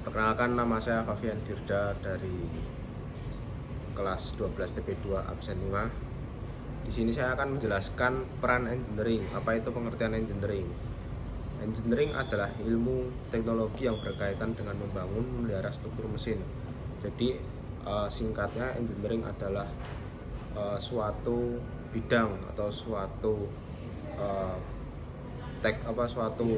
Perkenalkan, nama saya Fafian Dirda dari kelas 12 TP2 absen 5. Di sini saya akan menjelaskan peran engineering. Apa itu pengertian engineering? Engineering adalah ilmu teknologi yang berkaitan dengan membangun, memelihara struktur mesin. Jadi singkatnya engineering adalah suatu bidang atau suatu suatu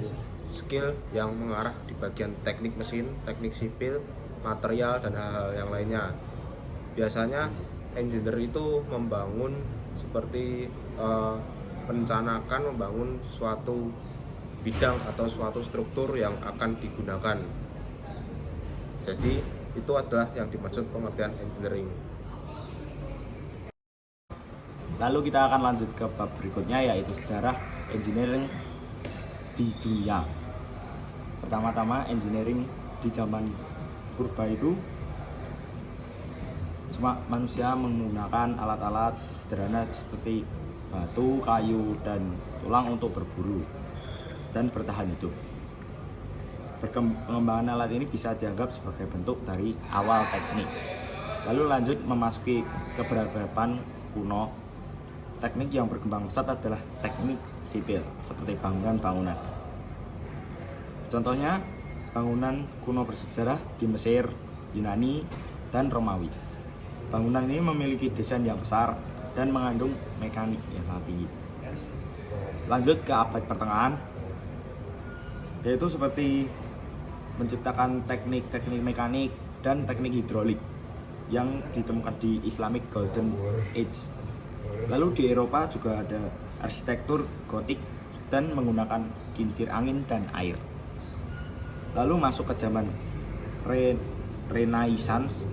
skill yang mengarah di bagian teknik mesin, teknik sipil, material, dan hal-hal yang lainnya. Biasanya engineer itu membangun seperti membangun suatu bidang atau suatu struktur yang akan digunakan. Jadi itu adalah yang dimaksud pengertian engineering. Lalu kita akan lanjut ke bab berikutnya, yaitu sejarah engineering di dunia. Pertama-tama, engineering di zaman purba itu semua manusia menggunakan alat-alat sederhana seperti batu, kayu, dan tulang untuk berburu dan bertahan hidup. Pengembangan alat ini bisa dianggap sebagai bentuk dari awal teknik. Lalu lanjut memasuki keberagaman kuno. Teknik yang berkembang pesat adalah teknik sipil, seperti bangunan-bangunan. Contohnya, bangunan kuno bersejarah di Mesir, Yunani, dan Romawi. Bangunan ini memiliki desain yang besar dan mengandung mekanik yang sangat tinggi. Lanjut ke abad pertengahan, yaitu seperti menciptakan teknik-teknik mekanik dan teknik hidrolik yang ditemukan di Islamic Golden Age. Lalu di Eropa juga ada arsitektur gotik dan menggunakan kincir angin dan air. Lalu masuk ke zaman Renaissance,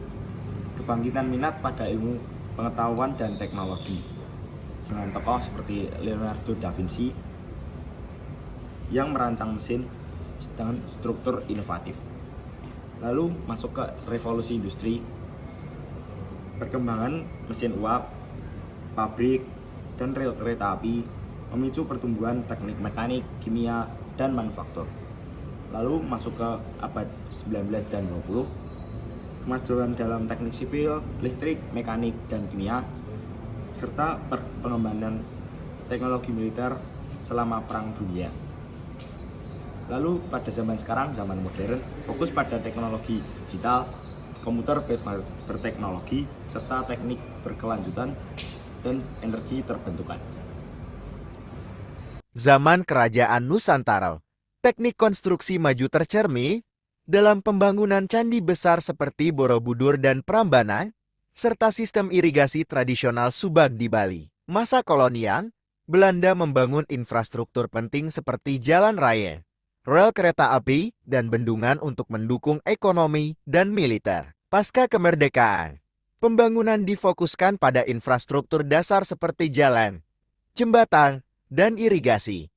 kebangkitan minat pada ilmu pengetahuan dan teknologi dengan tokoh seperti Leonardo da Vinci yang merancang mesin dengan struktur inovatif. Lalu masuk ke revolusi industri, perkembangan mesin uap, pabrik, dan rel kereta api memicu pertumbuhan teknik mekanik, kimia, dan manufaktur. Lalu masuk ke abad 19 dan 20, kemajuan dalam teknik sipil, listrik, mekanik, dan kimia, serta pengembangan teknologi militer selama Perang Dunia. Lalu pada zaman sekarang, zaman modern, fokus pada teknologi digital, komputer berteknologi, serta teknik berkelanjutan dan energi terbentukan. Zaman Kerajaan Nusantara, teknik konstruksi maju tercermin dalam pembangunan candi besar seperti Borobudur dan Prambanan, serta sistem irigasi tradisional Subang di Bali. Masa kolonial, Belanda membangun infrastruktur penting seperti jalan raya, rel kereta api, dan bendungan untuk mendukung ekonomi dan militer. Pasca kemerdekaan, pembangunan difokuskan pada infrastruktur dasar seperti jalan, jembatan, dan irigasi.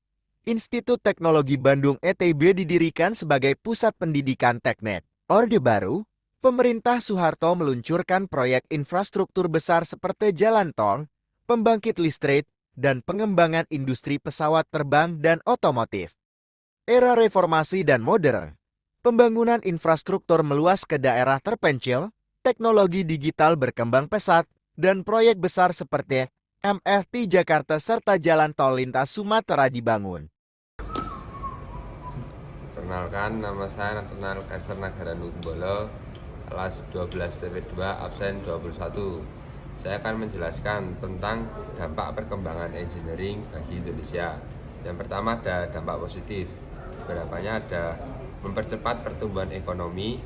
Institut Teknologi Bandung ITB didirikan sebagai pusat pendidikan teknik. Orde Baru, pemerintah Soeharto meluncurkan proyek infrastruktur besar seperti jalan tol, pembangkit listrik, dan pengembangan industri pesawat terbang dan otomotif. Era reformasi dan modern, pembangunan infrastruktur meluas ke daerah terpencil, teknologi digital berkembang pesat, dan proyek besar seperti MRT Jakarta serta jalan tol lintas Sumatera dibangun. Perkenalkan, nama saya Nathanael Kaiser Nagara Nukumbolo, kelas 12 TP2 absen 21. Saya akan menjelaskan tentang dampak perkembangan engineering bagi Indonesia. Yang pertama ada dampak positif. Beberapanya ada mempercepat pertumbuhan ekonomi,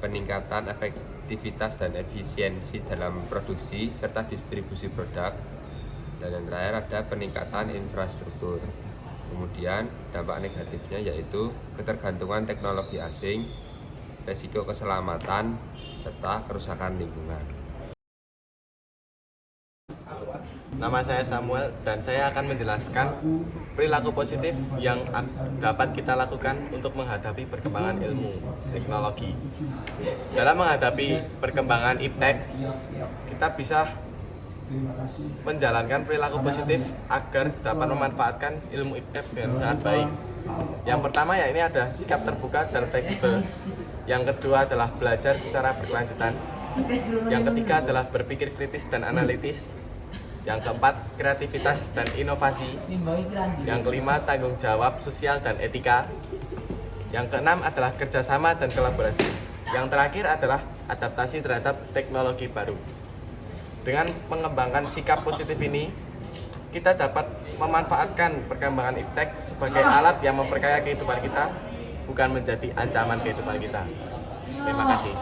peningkatan efektivitas dan efisiensi dalam produksi serta distribusi produk, dan yang terakhir ada peningkatan infrastruktur. Kemudian dampak negatifnya yaitu ketergantungan teknologi asing, resiko keselamatan, serta kerusakan lingkungan. Nama saya Samuel dan saya akan menjelaskan perilaku positif yang dapat kita lakukan untuk menghadapi perkembangan ilmu teknologi. Dalam menghadapi perkembangan iptek, kita bisa menjalankan perilaku positif agar dapat memanfaatkan ilmu iptek dengan sangat baik. Yang pertama ya ini ada sikap terbuka dan fleksibel. Yang kedua adalah belajar secara berkelanjutan. Yang ketiga adalah berpikir kritis dan analitis. Yang keempat, kreativitas dan inovasi. Yang kelima, tanggung jawab sosial dan etika. Yang keenam adalah kerjasama dan kolaborasi. Yang terakhir adalah adaptasi terhadap teknologi baru. Dengan mengembangkan sikap positif ini, kita dapat memanfaatkan perkembangan iptek sebagai alat yang memperkaya kehidupan kita, bukan menjadi ancaman kehidupan kita. Terima kasih.